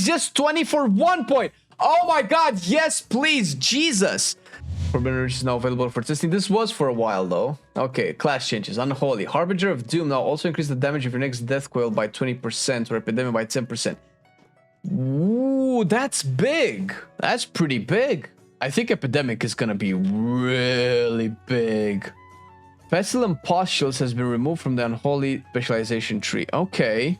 is just 20 for 1 point. Oh my god, yes, please, Jesus. Forbidden Reach is now available for testing. This was for a while, though. Okay, class changes. Unholy. Harbinger of Doom now also increase the damage of your next Death Coil by 20% or Epidemic by 10%. Ooh, that's big. That's pretty big. I think Epidemic is gonna be really big. Pestilent Pustules has been removed from the Unholy specialization tree. Okay.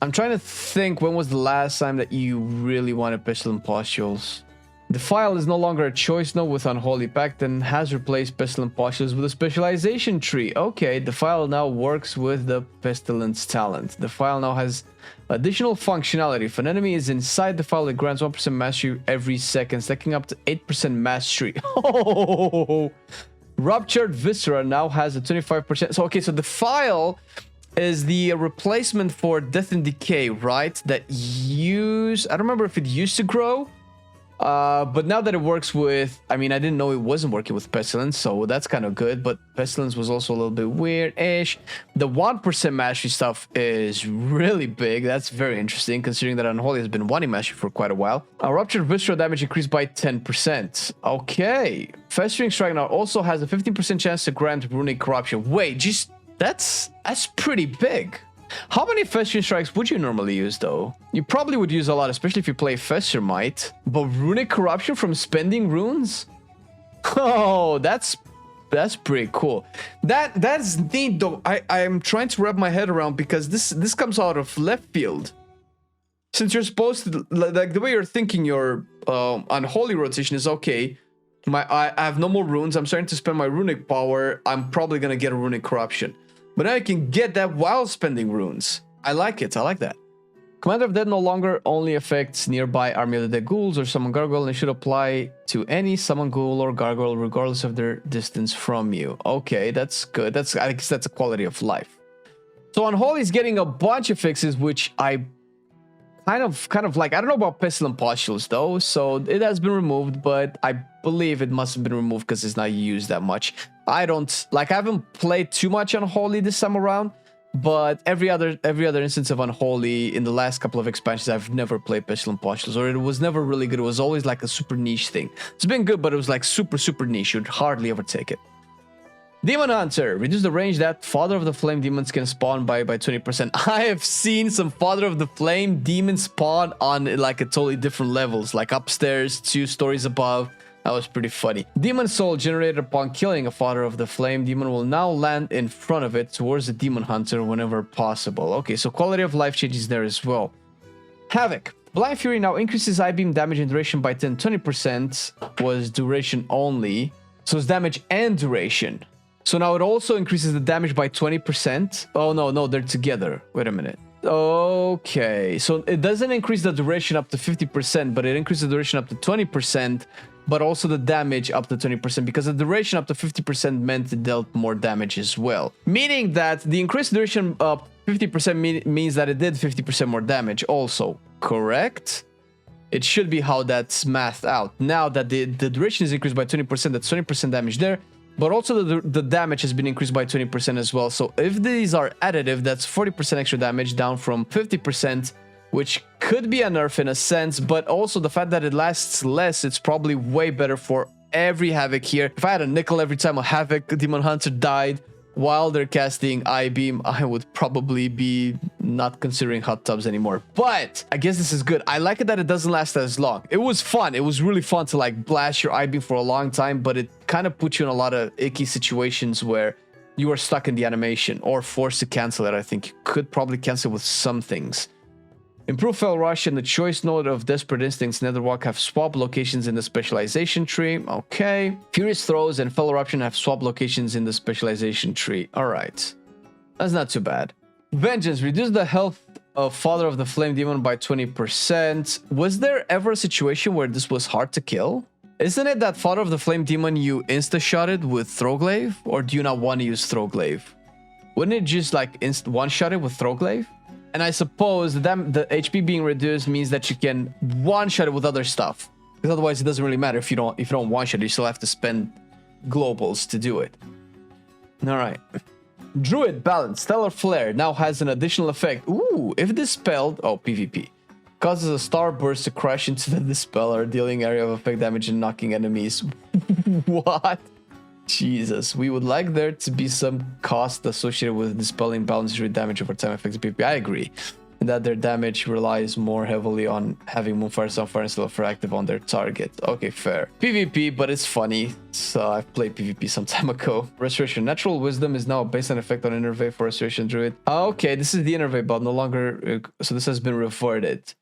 I'm trying to think when was the last time that you really wanted Pestilent Pustules. Defile is no longer a choice node with Unholy Pact and has replaced Pestilent Pustules with a specialization tree. Okay, Defile now works with the Pestilence talent. Defile now has additional functionality. If an enemy is inside Defile, it grants 1% mastery every second, stacking up to 8% mastery. Oh! Ruptured Viscera now has a 25%. So, okay, so Defile is the replacement for Death and Decay, right? That I don't remember if it used to grow. But now that it works with, I mean, I didn't know it wasn't working with Pestilence, so that's kind of good. But Pestilence was also a little bit weird-ish. The 1% mastery stuff is really big. That's very interesting, considering that Unholy has been wanting mastery for quite a while. Ruptured Visceral damage increased by 10%. Okay. Festering Strike now also has a 15% chance to grant Runic Corruption. Wait, just that's pretty big. How many Festering Strikes would you normally use, though? You probably would use a lot, especially if you play Fester Might. But Runic Corruption from spending runes? Oh, that's pretty cool. That's neat, though. I'm trying to wrap my head around because this comes out of left field. Since you're supposed to, like, the way you're thinking your Unholy rotation is, okay, I have no more runes. I'm starting to spend my Runic power. I'm probably going to get a Runic Corruption. But now I can get that while spending runes. I like it. I like that. Commander of Dead no longer only affects nearby Army of the Dead ghouls or summon gargoyle, and it should apply to any summon ghoul or gargoyle regardless of their distance from you. Okay, that's good. I guess that's a quality of life. So Unholy is getting a bunch of fixes, which I kind of like. I don't know about Pestilent Pustules though, so it has been removed, but I believe it must have been removed because it's not used that much. I haven't played too much Unholy this time around, but every other instance of Unholy in the last couple of expansions, I've never played Pestilent Pustules, or it was never really good. It was always like a super niche thing. It's been good, but it was like super niche. You'd hardly ever take it. Demon Hunter. Reduce the range that Father of the Flame demons can spawn by 20%. I have seen some Father of the Flame demons spawn on like a totally different levels, like upstairs, 2 stories above. That was pretty funny. Demon Soul generated upon killing a Father of the Flame demon will now land in front of it towards the Demon Hunter whenever possible. Okay, so quality of life changes there as well. Havoc. Blind Fury now increases I-beam damage and duration by 10-20%. Was duration only. So it's damage and duration. So now it also increases the damage by 20%. Oh, no, they're together. Wait a minute. Okay, so it doesn't increase the duration up to 50%, but it increases the duration up to 20%, but also the damage up to 20%, because the duration up to 50% meant it dealt more damage as well. Meaning that the increased duration up 50% means that it did 50% more damage also, correct? It should be how that's mathed out. Now that the duration is increased by 20%, that's 20% damage there. But also the damage has been increased by 20% as well. So if these are additive, that's 40% extra damage down from 50%, which could be a nerf in a sense. But also the fact that it lasts less, it's probably way better for every Havoc here. If I had a nickel every time a Havoc Demon Hunter died while they're casting I-Beam, I would probably be not considering hot tubs anymore. But I guess this is good. I like it that it doesn't last as long. It was fun. It was really fun to like blast your I-Beam for a long time, but it kind of puts you in a lot of icky situations where you are stuck in the animation or forced to cancel it. I think you could probably cancel with some things. Improve Fell Rush and the choice node of Desperate Instincts Netherwalk have swap locations in the specialization tree. Okay. Furious Throws and Fell Eruption have swap locations in the specialization tree. Alright. That's not too bad. Vengeance. Reduce the health of Father of the Flame Demon by 20%. Was there ever a situation where this was hard to kill? Isn't it that Father of the Flame Demon you insta-shotted with Throwglaive? Or do you not want to use Throwglaive? Wouldn't it just like one-shot it with Throwglaive? And I suppose the HP being reduced means that you can one-shot it with other stuff. Because otherwise it doesn't really matter if you don't one-shot it, you still have to spend globals to do it. Alright. Druid Balance. Stellar Flare now has an additional effect. Ooh, if dispelled... Oh, PvP. Causes a starburst to crash into the dispeller, dealing area of effect damage and knocking enemies. What? Jesus. We would like there to be some cost associated with dispelling balance rate damage over time effects PP. I agree. And that their damage relies more heavily on having Moonfire, Sunfire, and Stellar active on their target. Okay, fair. PvP, but it's funny. So I've played PvP some time ago. Restoration. Natural Wisdom is now a baseline effect on Innervate for Restoration Druid. Okay, this is the Innervate, but no longer... So this has been reverted.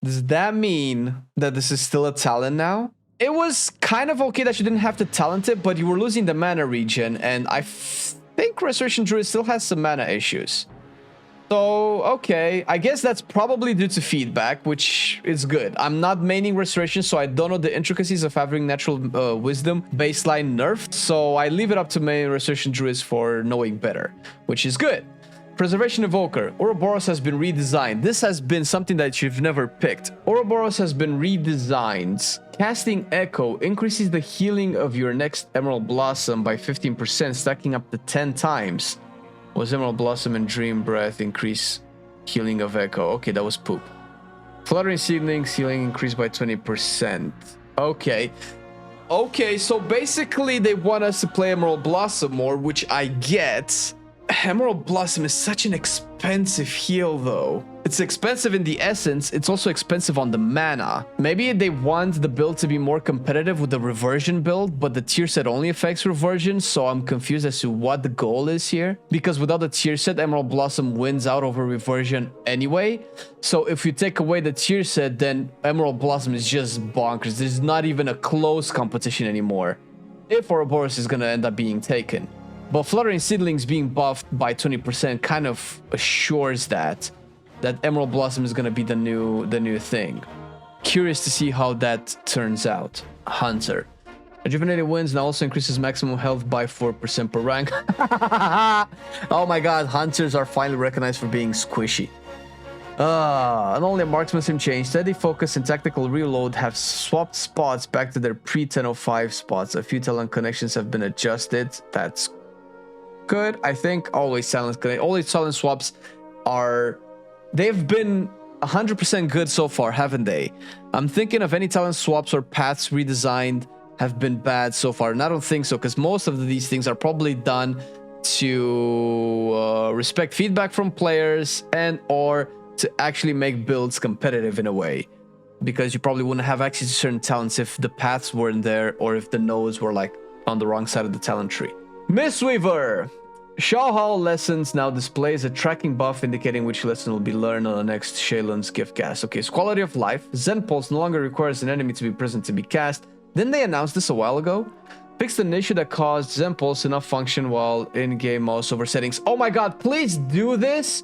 Does that mean that this is still a talent now? It was kind of okay that you didn't have to talent it, but you were losing the mana regen, and I think Restoration Druid still has some mana issues. So, okay, I guess that's probably due to feedback, which is good. I'm not maining Restoration, so I don't know the intricacies of having Natural Wisdom baseline nerfed, so I leave it up to main Restoration Druids for knowing better, which is good. Preservation Evoker. Ouroboros has been redesigned. This has been something that you've never picked. Ouroboros has been redesigned. Casting Echo increases the healing of your next Emerald Blossom by 15%, stacking up to 10 times. Was Emerald Blossom and Dream Breath increase healing of Echo? Okay, that was poop. Fluttering Seedlings healing increased by 20%. Okay. Okay, so basically they want us to play Emerald Blossom more, which I get. Emerald Blossom is such an expensive heal, though. It's expensive in the essence, it's also expensive on the mana. Maybe they want the build to be more competitive with the reversion build, but the tier set only affects reversion, so I'm confused as to what the goal is here. Because without the tier set, Emerald Blossom wins out over reversion anyway. So if you take away the tier set, then Emerald Blossom is just bonkers. There's not even a close competition anymore, if Ouroboros is gonna end up being taken. But Fluttering Seedlings being buffed by 20% kind of assures that Emerald Blossom is going to be the new thing. Curious to see how that turns out. Hunter. Rejuvenated Winds now also increases maximum health by 4% per rank. Oh my god, Hunters are finally recognized for being squishy. And only a marksmanship change. Steady Focus and Tactical Reload have swapped spots back to their pre-10.05 spots. A few talent connections have been adjusted. That's good. I think always talent swaps are... They've been 100% good so far, haven't they? I'm thinking of any talent swaps or paths redesigned have been bad so far. And I don't think so, because most of these things are probably done to respect feedback from players and or to actually make builds competitive in a way. Because you probably wouldn't have access to certain talents if the paths weren't there or if the nodes were like on the wrong side of the talent tree. Mistweaver! Shao lessons now displays a tracking buff indicating which lesson will be learned on the next Shaylun's gift cast. Okay, so quality of life. Zen Pulse no longer requires an enemy to be present to be cast. Didn't they announce this a while ago? Fixed an issue that caused Zen Pulse to not function while in-game mouse over settings. Oh my god, please do this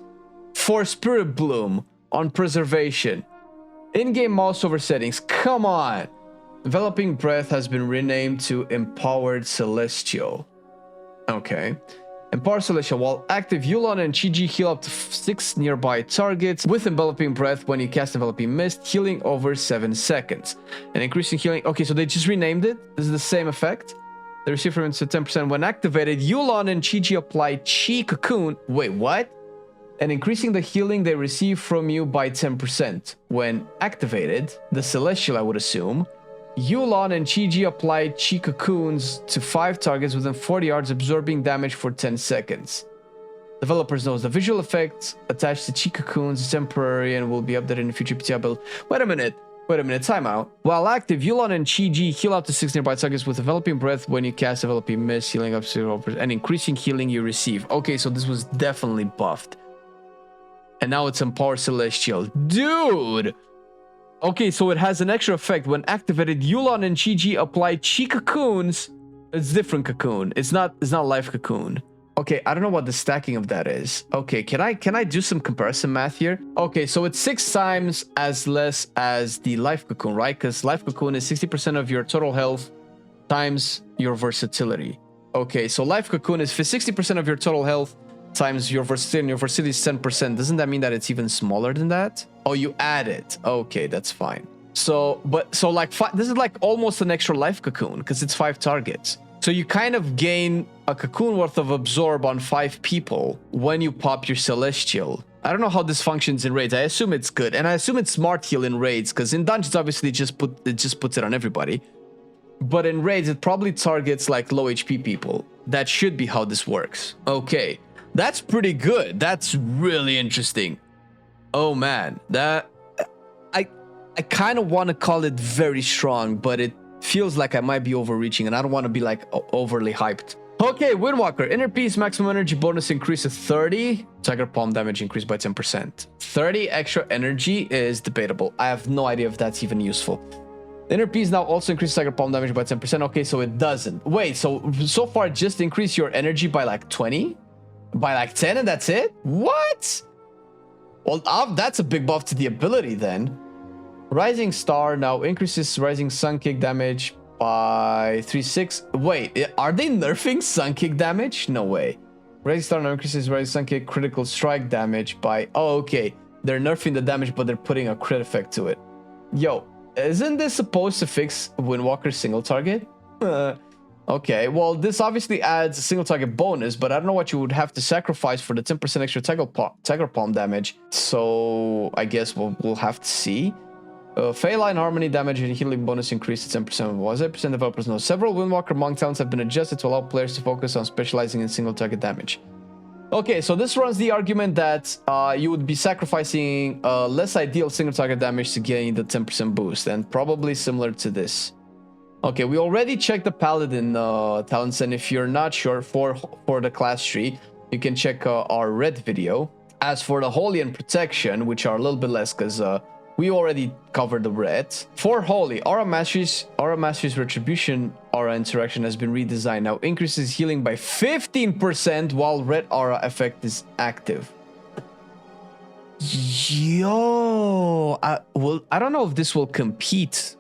for Spirit Bloom on Preservation. In-game mouse over settings, come on. Enveloping Breath has been renamed to Empowered Celestial. Okay. Empower Celestial. While active, Yulon and Chi-Ji heal up to 6 nearby targets with Enveloping Breath when you cast Enveloping Mist, healing over 7 seconds. And increasing healing... Okay, so they just renamed it. This is the same effect. They receive from 10% when activated. Yulon and Chi-Ji apply Chi Cocoon. Wait, what? And increasing the healing they receive from you by 10%. When activated, the Celestial, I would assume... Yulon and Chi-Ji apply Chi Cocoons to 5 targets within 40 yards, absorbing damage for 10 seconds. Developers knows the visual effects attached to Chi Cocoons is temporary and will be updated in the future PTR build. Wait a minute, timeout. While active, Yulon and Chi-Ji heal up to 6 nearby targets with Enveloping Breath when you cast Enveloping Mist, healing up to 0% and increasing healing you receive. Okay, so this was definitely buffed. And now it's Empowered Celestial. Dude! Okay, so it has an extra effect. When activated, Yulon and Chi-Ji apply Chi Cocoons. It's different cocoon. It's not Life Cocoon. Okay, I don't know what the stacking of that is. Okay, can I do some comparison math here? Okay, so it's 6 times as less as the Life Cocoon, right? Because Life Cocoon is 60% of your total health times your versatility. Okay, so Life Cocoon is 60% of your total health times your versatility, and your versatility is 10%. Doesn't that mean that it's even smaller than that? Oh, you add it. Okay, that's fine. So like this is like almost an extra Life Cocoon because it's 5 targets. So you kind of gain a cocoon worth of absorb on 5 people when you pop your Celestial. I don't know how this functions in raids. I assume it's good, and I assume it's smart heal in raids, because in dungeons obviously it just puts it on everybody. But in raids it probably targets like low HP people. That should be how this works. Okay, that's pretty good. That's really interesting. Oh man, that I kind of want to call it very strong, but it feels like I might be overreaching, and I don't want to be like overly hyped. Okay, Windwalker, inner peace, maximum energy bonus increase to 30. Tiger palm damage increased by 10%. 30 extra energy is debatable. I have no idea if that's even useful. Inner peace now also increases tiger palm damage by 10%. Okay, so it doesn't. Wait, so far just increase your energy by like 20? By like 10 and that's it? What? Well, that's a big buff to the ability then. Rising Star now increases Rising Sun Kick damage by 3/6. Wait, are they nerfing Sun Kick damage? No way. Rising Star now increases Rising Sun Kick critical strike damage by... Oh, okay. They're nerfing the damage, but they're putting a crit effect to it. Yo, isn't this supposed to fix Windwalker's single target? Okay, well, this obviously adds a single target bonus, but I don't know what you would have to sacrifice for the 10% extra tiger palm damage. So I guess we'll have to see. Phaeline Harmony damage and healing bonus increased to 10%. Was 8% developers know. Several Windwalker monk talents have been adjusted to allow players to focus on specializing in single target damage. Okay, so this runs the argument that you would be sacrificing less ideal single target damage to gain the 10% boost, and probably similar to this. Okay, we already checked the Paladin talents, and if you're not sure for the class tree, you can check our red video. As for the Holy and Protection, which are a little bit less because we already covered the reds. For Holy, Aura Mastery's Retribution Aura interaction has been redesigned. Now increases healing by 15% while Red Aura effect is active. Yo, I don't know if this will compete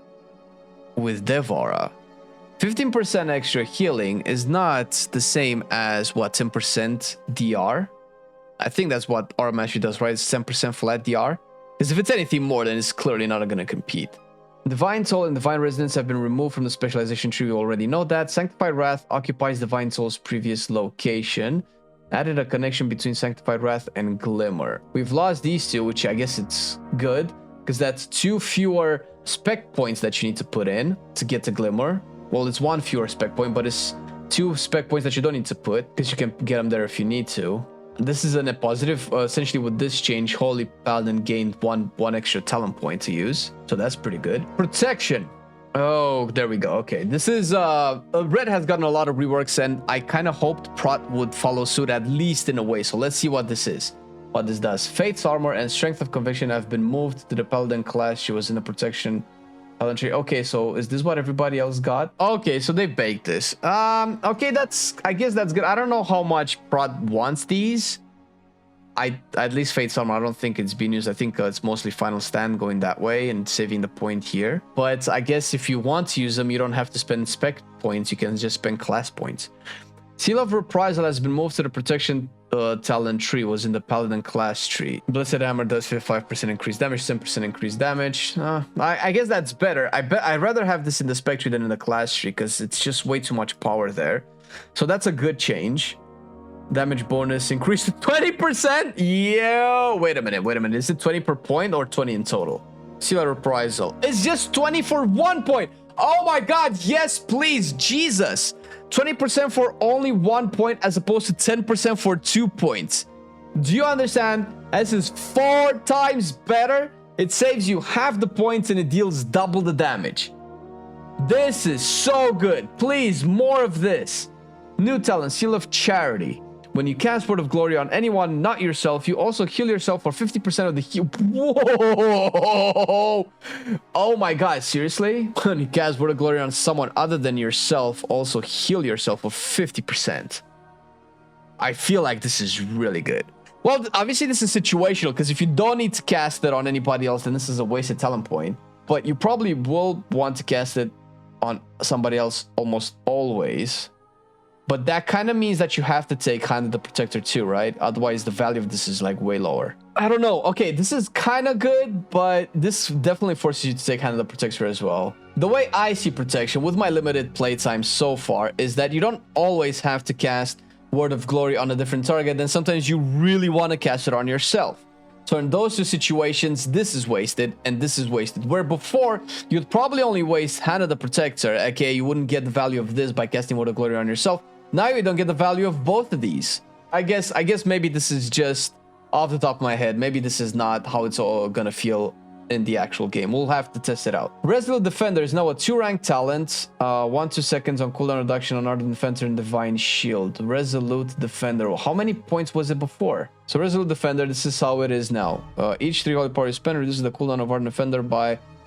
with Dev Aura. 15% extra healing is not the same as what, 10% DR? I think that's what Aura Mastery does, right? It's 10% flat DR. Because if it's anything more, then it's clearly not going to compete. Divine Soul and Divine Resonance have been removed from the specialization tree. We already know that. Sanctified Wrath occupies Divine Soul's previous location. Added a connection between Sanctified Wrath and Glimmer. We've lost these two, which I guess it's good, because that's 2 fewer spec points that you need to put in to get to Glimmer. Well, it's 1 fewer spec point, but it's 2 spec points that you don't need to put, because you can get them there if you need to. This is a net positive. Essentially, with this change, Holy Paladin gained one extra talent point to use. So that's pretty good. Protection. Oh, there we go. Okay, this is... Red has gotten a lot of reworks, and I kind of hoped Prot would follow suit, at least in a way. So let's see what this is. What this does. Fate's Armor and Strength of Conviction have been moved to the Paladin class. She was in the Protection Paladin tree. Okay, so is this what everybody else got? Okay, so they baked this. Okay, I guess that's good. I don't know how much Prot wants these. At least Fate's Armor, I don't think it's been used. I think it's mostly Final Stand going that way and saving the point here. But I guess if you want to use them, you don't have to spend spec points. You can just spend class points. Seal of Reprisal has been moved to the Protection talent tree. Was in the Paladin class tree. Blessed Hammer does 55% increased damage, 10% increased damage. I guess that's better. I'd rather have this in the spec tree than in the class tree, because it's just way too much power there. So that's a good change. Damage bonus increased to 20%. Yo, wait a minute. Is it 20 per point or 20 in total? Seal of Reprisal. It's just 20 for 1 point. Oh my god, yes, please, Jesus. 20% for only 1 point as opposed to 10% for 2 points. Do you understand? This is 4 times better. It saves you half the points and it deals double the damage. This is so good. Please, more of this. New talent, Seal of Charity. When you cast Word of Glory on anyone, not yourself, you also heal yourself for 50% of the heal. Whoa! Oh my god, seriously? When you cast Word of Glory on someone other than yourself, also heal yourself for 50%. I feel like this is really good. Well, obviously this is situational, because if you don't need to cast it on anybody else, then this is a wasted talent point. But you probably will want to cast it on somebody else almost always. But that kind of means that you have to take Hand of the Protector too, right? Otherwise, the value of this is like way lower. I don't know. Okay, this is kind of good, but this definitely forces you to take Hand of the Protector as well. The way I see Protection with my limited playtime so far is that you don't always have to cast Word of Glory on a different target. Then sometimes you really want to cast it on yourself. So in those two situations, this is wasted and this is wasted. Where before, you'd probably only waste Hand of the Protector. Okay, you wouldn't get the value of this by casting Word of Glory on yourself. Now you don't get the value of both of these. I guess maybe this is just off the top of my head. Maybe this is not how it's all gonna feel in the actual game. We'll have to test it out. Resolute Defender is now a 2-rank talent. 1-2 seconds on cooldown reduction on Ardent Defender and Divine Shield. Resolute Defender. How many points was it before? So Resolute Defender, this is how it is now. Each 3 holy power you spend reduces the cooldown of Ardent Defender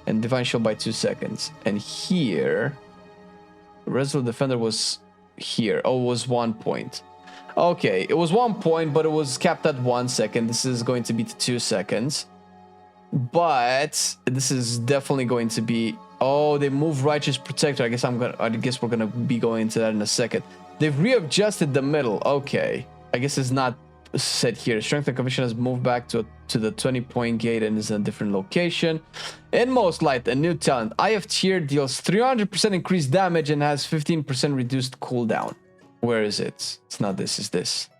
and Divine Shield by 2 seconds. And here, Resolute Defender was here. Oh, it was 1 point. Okay, it was 1 point, but it was capped at 1 second. This is going to be to 2 seconds. But this is definitely going to be... Oh, they moved Righteous Protector. I guess we're gonna be going into that in a second. They've readjusted the middle. Okay. I guess it's not set here. Strength and Conviction has moved back to the 20-point gate and is in a different location. Inmost Light, a new talent. Eye of Tear deals 300% increased damage and has 15% reduced cooldown. Where is it? It's not this, it's this.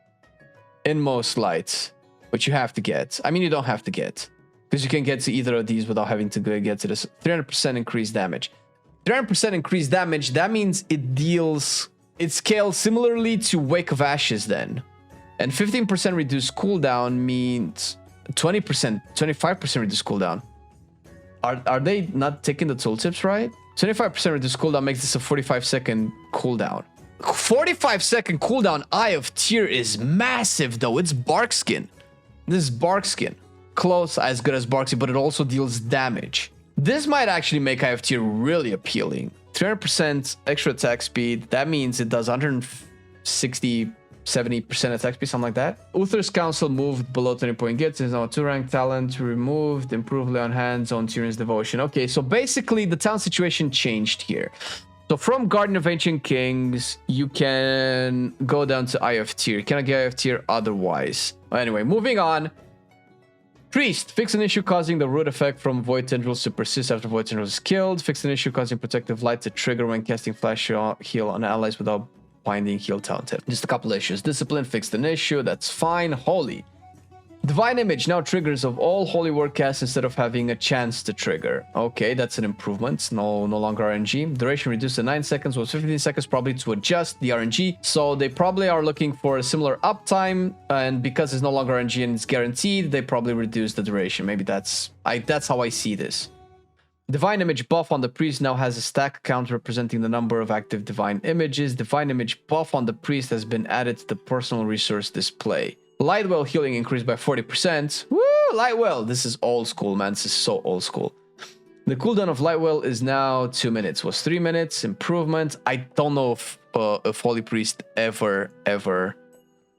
Inmost Light, which you have to get. I mean, you don't have to get, because you can get to either of these without having to get to this. 300% increased damage. 300% increased damage, that means it scales similarly to Wake of Ashes then. And 15% reduced cooldown means 20%, 25% reduced cooldown. Are they not taking the tooltips right? 25% reduced cooldown makes this a 45-second cooldown. 45-second cooldown Eye of Tear is massive though. It's Bark Skin. This is Bark Skin. Close as good as Barksy, but it also deals damage. This might actually make Eye of Tear really appealing. 300% extra attack speed. That means it does 160, 70% attack speed, something like that. Uther's Council moved below 20-point gets. Is now a 2-rank talent. Removed. Improved lay on hands on Tyrion's Devotion. Okay, so basically the talent situation changed here. So from Guardian of Ancient Kings, you can go down to Eye of Tear. You cannot get Eye of Tear otherwise. Anyway, moving on. Priest, fix an issue causing the root effect from Void Tendrils to persist after Void Tendrils is killed. Fix an issue causing Protective Light to trigger when casting Flash Heal on allies without binding heal talented. Just a couple issues. Discipline fixed an issue, that's fine. Holy. Divine Image now triggers of all Holy Word casts instead of having a chance to trigger. Okay, that's an improvement. No longer RNG. Duration reduced to 9 seconds, was 15 seconds probably to adjust the RNG. So they probably are looking for a similar uptime, and because it's no longer RNG and it's guaranteed, they probably reduce the duration. Maybe that's how I see this. Divine Image buff on the Priest now has a stack count representing the number of active Divine Images. Divine Image buff on the Priest has been added to the personal resource display. Lightwell healing increased by 40%. Woo! Lightwell! This is old school, man. This is so old school. The cooldown of Lightwell is now 2 minutes. Was 3 minutes. Improvement. I don't know if Holy Priest ever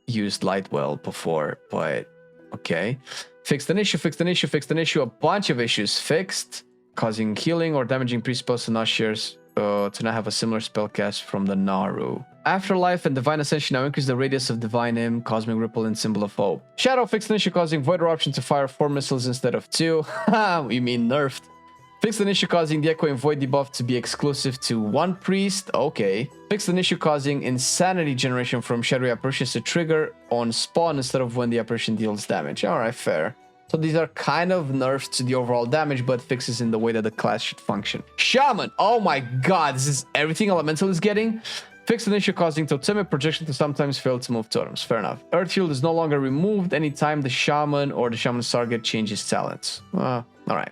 used Lightwell before, but okay. Fixed an issue, fixed an issue, fixed an issue. A bunch of issues fixed. Causing healing or damaging priest spells to not shares to not have a similar spell cast from the Naru. Afterlife and Divine Ascension now increase the radius of Divine Imp, Cosmic Ripple, and Symbol of Hope. Shadow fixed an issue causing Void Eruption to fire 4 missiles instead of 2. Haha, you mean nerfed. Fixed an issue causing the Echoing Void debuff to be exclusive to 1 priest. Okay. Fixed an issue causing Insanity generation from Shadowy Apparitions to trigger on spawn instead of when the apparition deals damage. Alright, fair. So these are kind of nerfs to the overall damage, but fixes in the way that the class should function. Shaman! Oh my god, this is everything Elemental is getting. Fixed an issue causing Totemic Projection to sometimes fail to move totems. Fair enough. Earth Shield is no longer removed anytime the Shaman or the Shaman's target changes talents. Alright.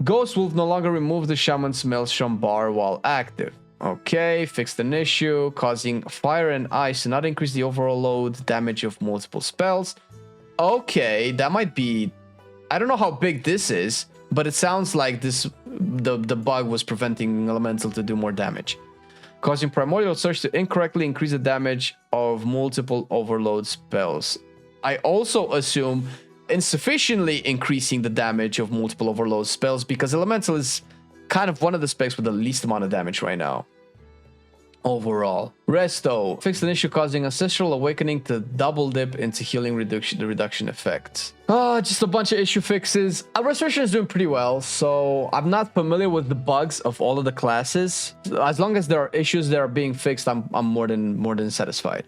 Ghost Wolf no longer remove the Shaman's Maelstrom bar while active. Okay, fixed an issue causing Fire and Ice to not increase the overall load damage of multiple spells. Okay, that might be... I don't know how big this is, but it sounds like the bug was preventing Elemental to do more damage. Causing Primordial Surge to incorrectly increase the damage of multiple overload spells. I also assume insufficiently increasing the damage of multiple overload spells because Elemental is kind of one of the specs with the least amount of damage right now. Overall. Resto. Fixed an issue causing Ancestral Awakening to double dip into healing reduction effect. Just a bunch of issue fixes. Restoration is doing pretty well, so I'm not familiar with the bugs of all of the classes. As long as there are issues that are being fixed, I'm more than satisfied.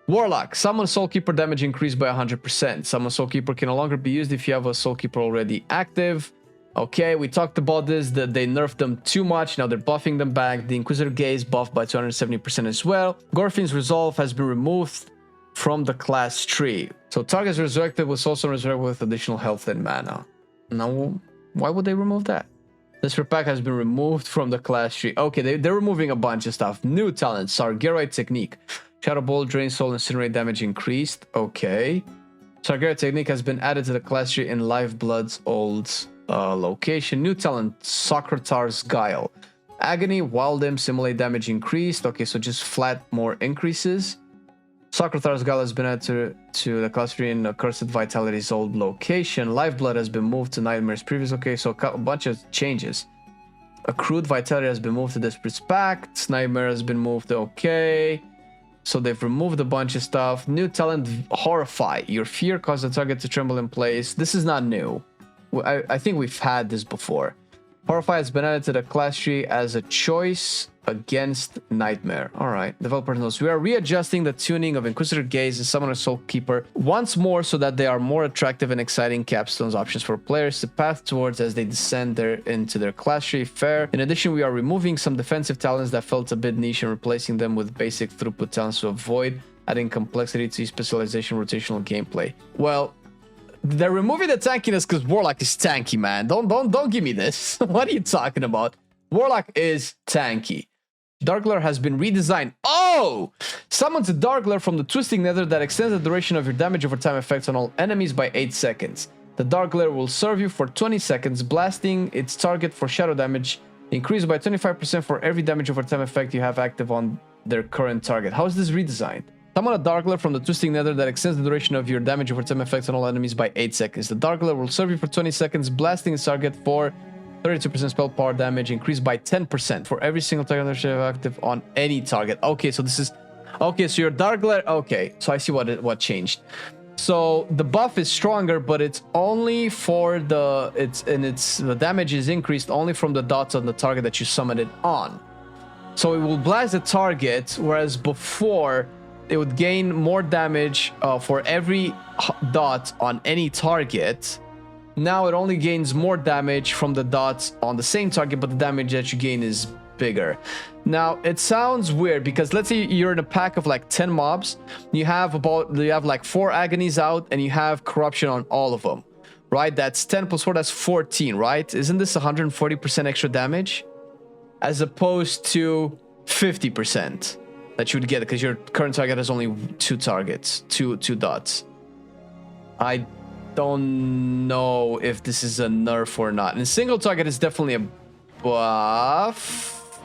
Warlock. Summon Soul Keeper damage increased by 100%. Summon Soul Keeper can no longer be used if you have a Soul Keeper already active. Okay, we talked about this, that they nerfed them too much. Now they're buffing them back. The Inquisitor Gaze buffed by 270% as well. Gorfin's Resolve has been removed from the class tree. So targets resurrected was also resurrected with additional health and mana. Now, why would they remove that? This repack has been removed from the class tree. Okay, they're removing a bunch of stuff. New talents, Sargeroid Technique. Shadow Ball, Drain Soul, Incinerate damage increased. Okay. Sargeroid Technique has been added to the class tree in Lifeblood's old location. New talent, Socratar's Guile. Agony, Wild Imp, Simulate damage increased. Okay, so just flat more increases. Socratar's Guile has been added to the class tree in Cursed Vitality's old location. Lifeblood has been moved to Nightmare's previous location. So a bunch of changes. Accrued Vitality has been moved to Desperate Pact. Nightmare has been moved to okay. So they've removed a bunch of stuff. New talent, Horrify. Your fear causes the target to tremble in place. This is not new. I think we've had this before. Horrify has been added to the class tree as a choice against Nightmare. All right. Developer knows. We are readjusting the tuning of Inquisitor Gaze and Summoner Soul Keeper once more so that they are more attractive and exciting capstones options for players to path towards as they descend into their class tree. Fair. In addition, we are removing some defensive talents that felt a bit niche and replacing them with basic throughput talents to avoid adding complexity to specialization rotational gameplay. Well, they're removing the tankiness because Warlock is tanky, man. Don't give me this. What are you talking about? Warlock is tanky. Dark-Glare has been redesigned. Oh! Summons a Dark-Glare from the Twisting Nether that extends the duration of your damage over time effects on all enemies by 8 seconds. The Dark-Glare will serve you for 20 seconds, blasting its target for shadow damage, increased by 25% for every damage over time effect you have active on their current target. How is this redesigned? Summon a Dark-Glare from the Twisting Nether that extends the duration of your damage over time effects on all enemies by 8 seconds. The Dark-Glare will serve you for 20 seconds, blasting its target for 32% spell power damage, increased by 10% for every single target active on any target. Okay, so this is... Okay, so your Dark-Glare... Okay, so I see what changed. So the buff is stronger, but it's only for the... The damage is increased only from the dots on the target that you summon it on. So it will blast the target, whereas before... it would gain more damage for every dot on any target. Now it only gains more damage from the dots on the same target, but the damage that you gain is bigger. Now it sounds weird because let's say you're in a pack of like 10 mobs. You have like 4 agonies out and you have corruption on all of them, right? That's 10 plus 4, that's 14, right? Isn't this 140% extra damage as opposed to 50% that you would get because your current target has only 2 targets, two dots? I don't know if this is a nerf or not. In single target, it's definitely a buff,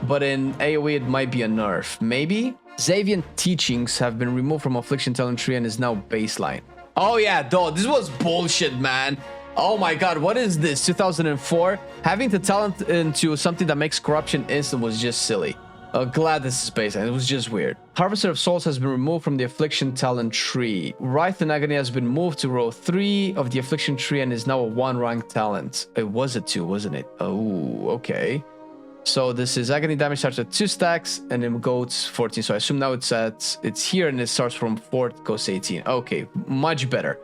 but in AoE, it might be a nerf. Maybe? Xavian Teachings have been removed from Affliction Talent Tree and is now baseline. Oh yeah, dog, this was bullshit, man. Oh my god, what is this? 2004? Having the talent into something that makes corruption instant was just silly. Glad this is baseline. It was just weird. Harvester of Souls has been removed from the Affliction Talent Tree. Wrath and Agony has been moved to row 3 of the Affliction Tree and is now a 1-rank talent. It was a 2, wasn't it? Oh, okay. So this is Agony damage starts at 2 stacks and it goes 14. So I assume now it's here and it starts from 4, goes 18. Okay, much better.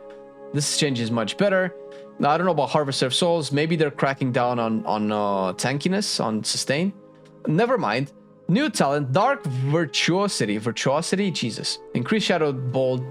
This change is much better. Now I don't know about Harvester of Souls. Maybe they're cracking down on tankiness, on sustain. Never mind. New talent, Dark Virtuosity. Virtuosity? Jesus. Increase Shadow Bolt,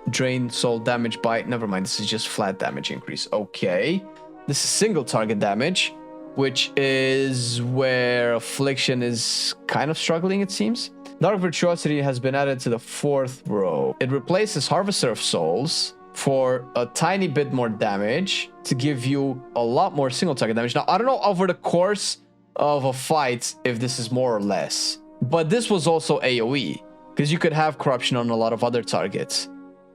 drain soul damage by... Never mind, this is just flat damage increase. Okay. This is single target damage, which is where Affliction is kind of struggling, it seems. Dark Virtuosity has been added to the 4th row. It replaces Harvester of Souls for a tiny bit more damage to give you a lot more single target damage. Now, I don't know over the course of a fight if this is more or less, but this was also AoE because you could have corruption on a lot of other targets.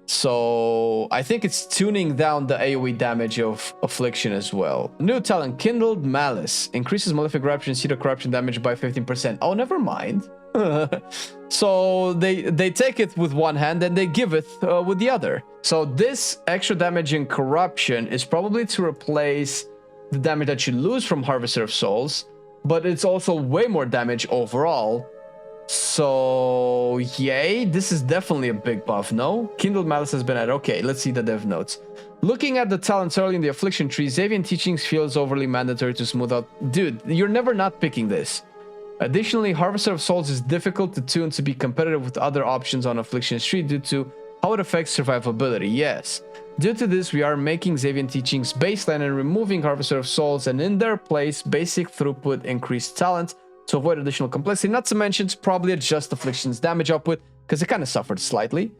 So I think it's tuning down the AoE damage of Affliction as well. New talent, Kindled Malice, increases Malefic Rapture and Cedar corruption damage by 15%. Oh, never mind. So they take it with one hand and they give it with the other. So this extra damage in corruption is probably to replace the damage that you lose from Harvester of Souls, but it's also way more damage overall So, yay, this is definitely a big buff, no? Kindled Malice has been added. Okay, let's see the dev notes. Looking at the talents early in the Affliction tree, Xavian Teachings feels overly mandatory to smooth out. Dude, you're never not picking this. Additionally, Harvester of Souls is difficult to tune to be competitive with other options on Affliction tree due to how it affects survivability. Yes. Due to this, we are making Xavian Teachings baseline and removing Harvester of Souls, and in their place, basic throughput, increased talent, to avoid additional complexity, not to mention to probably adjust Affliction's damage output, because it kind of suffered slightly.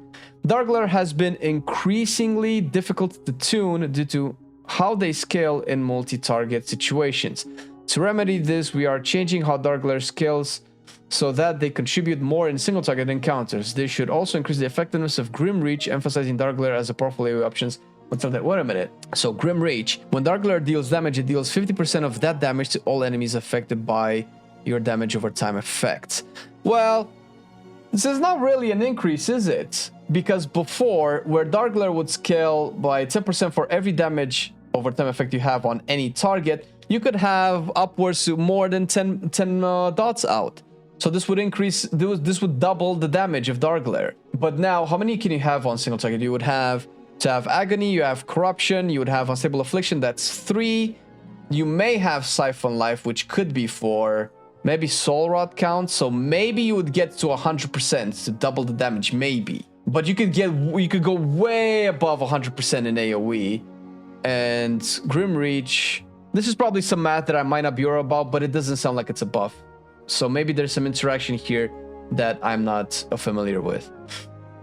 Darkglare has been increasingly difficult to tune due to how they scale in multi-target situations. To remedy this, we are changing how Darkglare scales so that they contribute more in single-target encounters. This should also increase the effectiveness of Grim Reach, emphasizing Darkglare as a powerful AoE options. Wait a minute. So Grim Reach, when Darkglare deals damage, it deals 50% of that damage to all enemies affected by your damage over time effect. Well, this is not really an increase, is it? Because before, where Darkglare would scale by 10% for every damage over time effect you have on any target, you could have upwards to more than 10 dots out. So this would increase, this would double the damage of Darkglare. But now, how many can you have on single target? You would have to have Agony, you have Corruption, you would have Unstable Affliction, that's 3. You may have Siphon Life, which could be 4. Maybe Soul Rot count, so maybe you would get to 100% to double the damage, maybe. But you could go way above 100% in AoE. And Grim Reach, this is probably some math that I might not be sure about, but it doesn't sound like it's a buff. So maybe there's some interaction here that I'm not familiar with.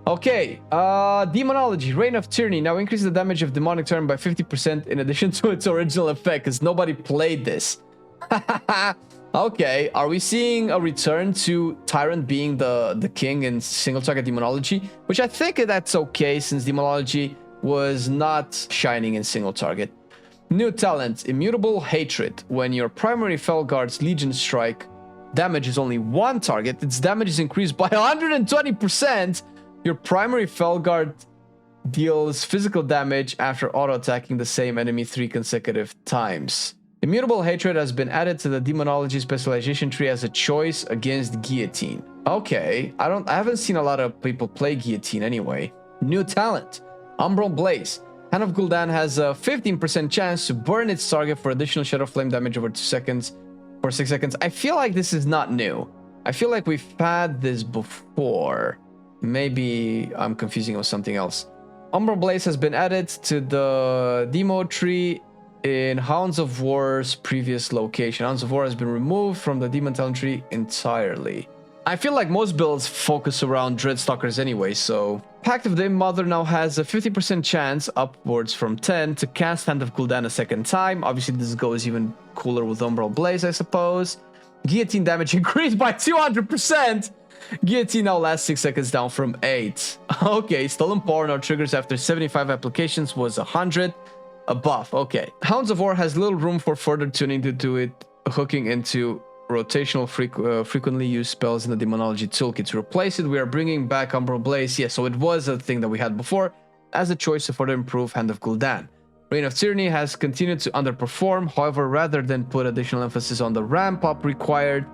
Okay, Demonology, Reign of Tyranny now increases the damage of Demonic Turn by 50% in addition to its original effect, because nobody played this. Okay, are we seeing a return to Tyrant being the king in single target Demonology? Which I think that's okay, since Demonology was not shining in single target. New talent, Immutable Hatred. When your primary Felguard's Legion strike damage is only one target, its damage is increased by 120%. Your primary Felguard deals physical damage after auto-attacking the same enemy 3 consecutive times. Immutable Hatred has been added to the Demonology specialization tree as a choice against Guillotine. Okay, I haven't seen a lot of people play Guillotine anyway. New talent, Umbral Blaze. Hand of Gul'dan has a 15% chance to burn its target for additional Shadow Flame damage over 2 seconds for 6 seconds. I feel like this is not new. I feel like we've had this before. Maybe I'm confusing it with something else. Umbral Blaze has been added to the demo tree in Hounds of War's previous location. Hounds of War has been removed from the Demon Talent tree entirely. I feel like most builds focus around Dreadstalkers anyway, so... Pact of the Mother now has a 50% chance, upwards from 10, to cast Hand of Gul'dan a second time. Obviously, this goes even cooler with Umbral Blaze, I suppose. Guillotine damage increased by 200%! Guillotine now lasts 6 seconds down from 8. Okay, Stolen Power now triggers after 75 applications was 100. A buff, okay. Hounds of War has little room for further tuning due to it hooking into rotational frequently used spells in the Demonology toolkit. To replace it, we are bringing back Umbral Blaze. Yeah, so it was a thing that we had before as a choice to further improve Hand of Gul'dan. Reign of Tyranny has continued to underperform. However, rather than put additional emphasis on the ramp up required,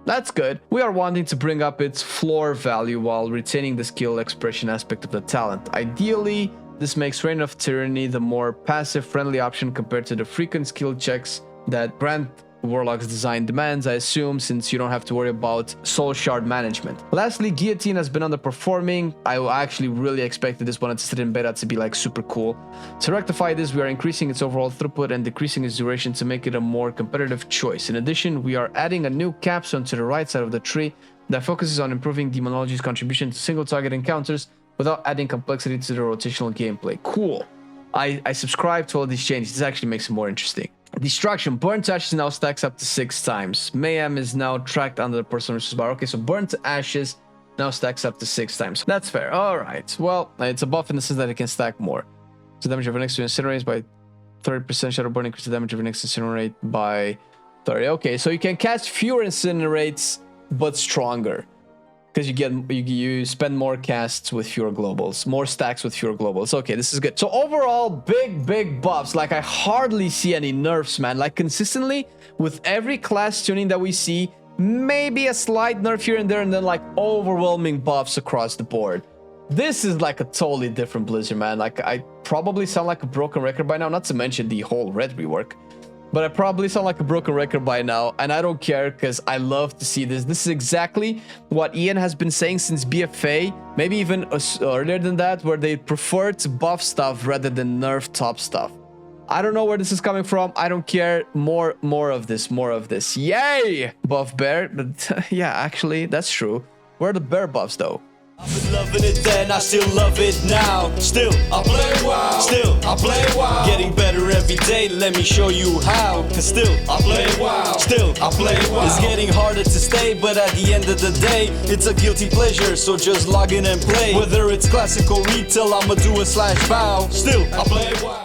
that's good. We are wanting to bring up its floor value while retaining the skill expression aspect of the talent. Ideally, this makes Reign of Tyranny the more passive-friendly option compared to the frequent skill checks that Grand Warlock's design demands, I assume, since you don't have to worry about soul shard management. Lastly, Guillotine has been underperforming. I actually really expected this one to sit in beta to be like super cool. To rectify this, we are increasing its overall throughput and decreasing its duration to make it a more competitive choice. In addition, we are adding a new capstone to the right side of the tree that focuses on improving Demonology's contribution to single target encounters without adding complexity to the rotational gameplay. Cool. I subscribe to all these changes. This actually makes it more interesting. Destruction. Burnt to Ashes now stacks up to 6 times. Mayhem is now tracked under the personal resource bar. Okay, so Burnt to Ashes now stacks up to 6 times. That's fair. Alright. Well, it's a buff in the sense that it can stack more. So damage of your next to incinerate by 30%. Shadow Burn increases the damage of your next incinerate by 30. Okay, so you can cast fewer incinerates, but stronger. Because you spend more casts with fewer globals, more stacks with fewer globals. Okay, this is good. So overall, big buffs. Like, I hardly see any nerfs, man. Like, consistently with every class tuning that we see, maybe a slight nerf here and there, and then like overwhelming buffs across the board. This is like a totally different Blizzard, man. Like, I probably sound like a broken record by now, not to mention the whole red rework. But I probably sound like a broken record by now, and I don't care because I love to see this. This is exactly what Ian has been saying since BFA, maybe even earlier than that, where they prefer to buff stuff rather than nerf top stuff. I don't know where this is coming from. I don't care. More of this. Yay! Buff bear. But yeah, actually, that's true. Where are the bear buffs, though? I've been loving it then, I still love it now. Still, I play WoW. Still, I play WoW. Getting better every day, let me show you how. Cause still, I play WoW. Still, I play WoW. It's getting harder to stay, but at the end of the day, it's a guilty pleasure, so just log in and play. Whether it's classic or retail, I'ma do a /bow. Still, I play WoW.